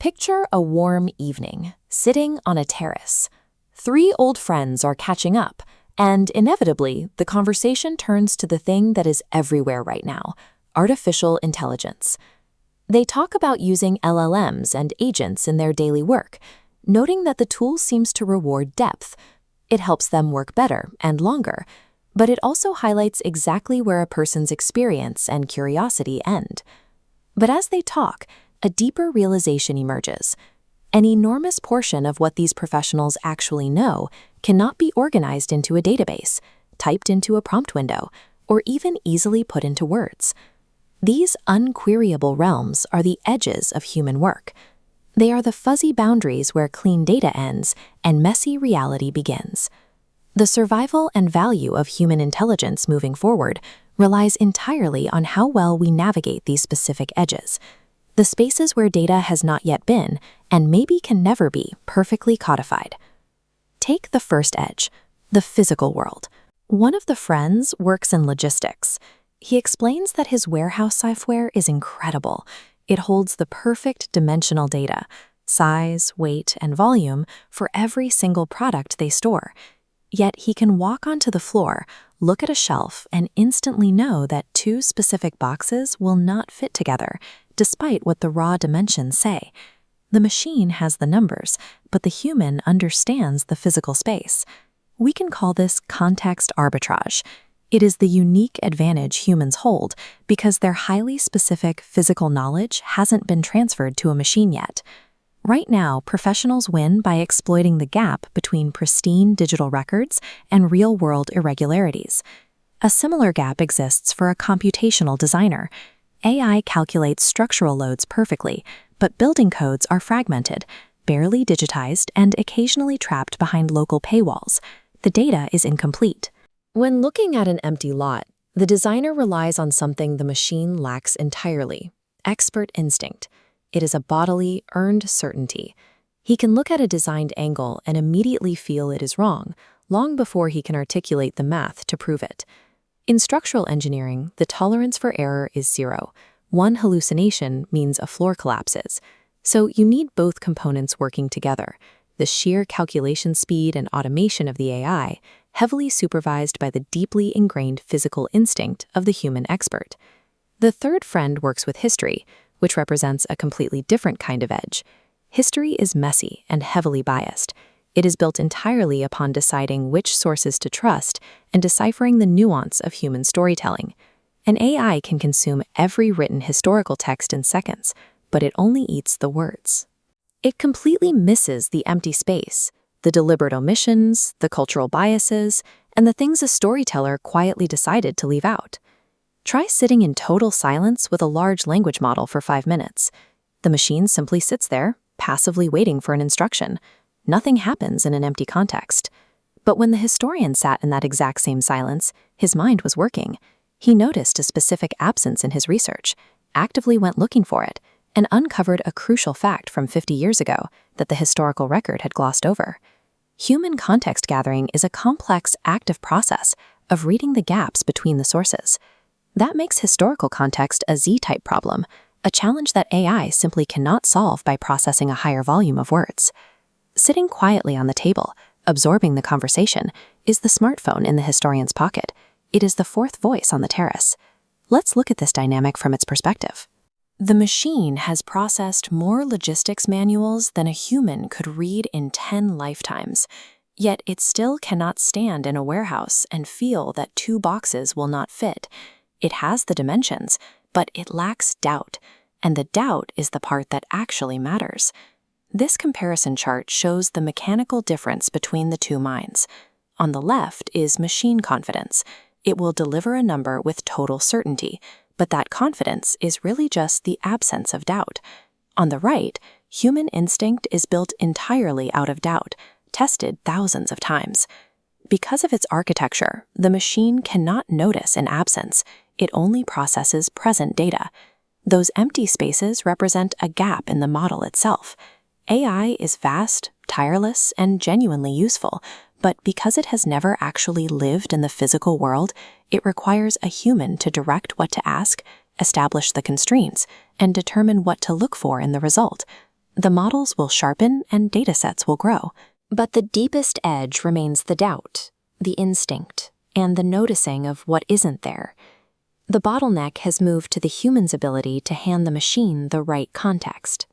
Picture a warm evening, sitting on a terrace. Three old friends are catching up, and inevitably, the conversation turns to the thing that is everywhere right now: artificial intelligence. They talk about using LLMs and agents in their daily work, noting that the tool seems to reward depth. It helps them work better and longer, but it also highlights exactly where a person's experience and curiosity end. But as they talk, a deeper realization emerges. An enormous portion of what these professionals actually know cannot be organized into a database, typed into a prompt window, or even easily put into words. These unqueryable realms are the edges of human work. They are the fuzzy boundaries where clean data ends and messy reality begins. The survival and value of human intelligence moving forward relies entirely on how well we navigate these specific edges, the spaces where data has not yet been, and maybe can never be, perfectly codified. Take the first edge, the physical world. One of the friends works in logistics. He explains that his warehouse software is incredible. It holds the perfect dimensional data, size, weight, and volume for every single product they store. Yet he can walk onto the floor, look at a shelf, and instantly know that two specific boxes will not fit together, despite what the raw dimensions say. The machine has the numbers, but the human understands the physical space. We can call this context arbitrage. It is the unique advantage humans hold because their highly specific physical knowledge hasn't been transferred to a machine yet. Right now, professionals win by exploiting the gap between pristine digital records and real-world irregularities. A similar gap exists for a computational designer. AI calculates structural loads perfectly, but building codes are fragmented, barely digitized, and occasionally trapped behind local paywalls. The data is incomplete. When looking at an empty lot, the designer relies on something the machine lacks entirely: expert instinct. It is a bodily, earned certainty. He can look at a designed angle and immediately feel it is wrong, long before he can articulate the math to prove it. In structural engineering, the tolerance for error is zero. One hallucination means a floor collapses. So you need both components working together: the sheer calculation speed and automation of the AI, heavily supervised by the deeply ingrained physical instinct of the human expert. The third friend works with history, which represents a completely different kind of edge. History is messy and heavily biased. It is built entirely upon deciding which sources to trust and deciphering the nuance of human storytelling. An AI can consume every written historical text in seconds, but it only eats the words. It completely misses the empty space, the deliberate omissions, the cultural biases, and the things a storyteller quietly decided to leave out. Try sitting in total silence with a large language model for 5 minutes. The machine simply sits there, passively waiting for an instruction. Nothing happens in an empty context. But when the historian sat in that exact same silence, his mind was working. He noticed a specific absence in his research, actively went looking for it, and uncovered a crucial fact from 50 years ago that the historical record had glossed over. Human context gathering is a complex, active process of reading the gaps between the sources. That makes historical context a Z-type problem, a challenge that AI simply cannot solve by processing a higher volume of words. Sitting quietly on the table, absorbing the conversation, is the smartphone in the historian's pocket. It is the fourth voice on the terrace. Let's look at this dynamic from its perspective. The machine has processed more logistics manuals than a human could read in 10 lifetimes. Yet it still cannot stand in a warehouse and feel that 2 boxes will not fit. It has the dimensions, but it lacks doubt, and the doubt is the part that actually matters. This comparison chart shows the mechanical difference between the two minds. On the left is machine confidence. It will deliver a number with total certainty, but that confidence is really just the absence of doubt. On the right, human instinct is built entirely out of doubt, tested thousands of times. Because of its architecture, the machine cannot notice an absence. It only processes present data. Those empty spaces represent a gap in the model itself. AI is vast, tireless, and genuinely useful, but because it has never actually lived in the physical world, it requires a human to direct what to ask, establish the constraints, and determine what to look for in the result. The models will sharpen and datasets will grow. But the deepest edge remains the doubt, the instinct, and the noticing of what isn't there. The bottleneck has moved to the human's ability to hand the machine the right context.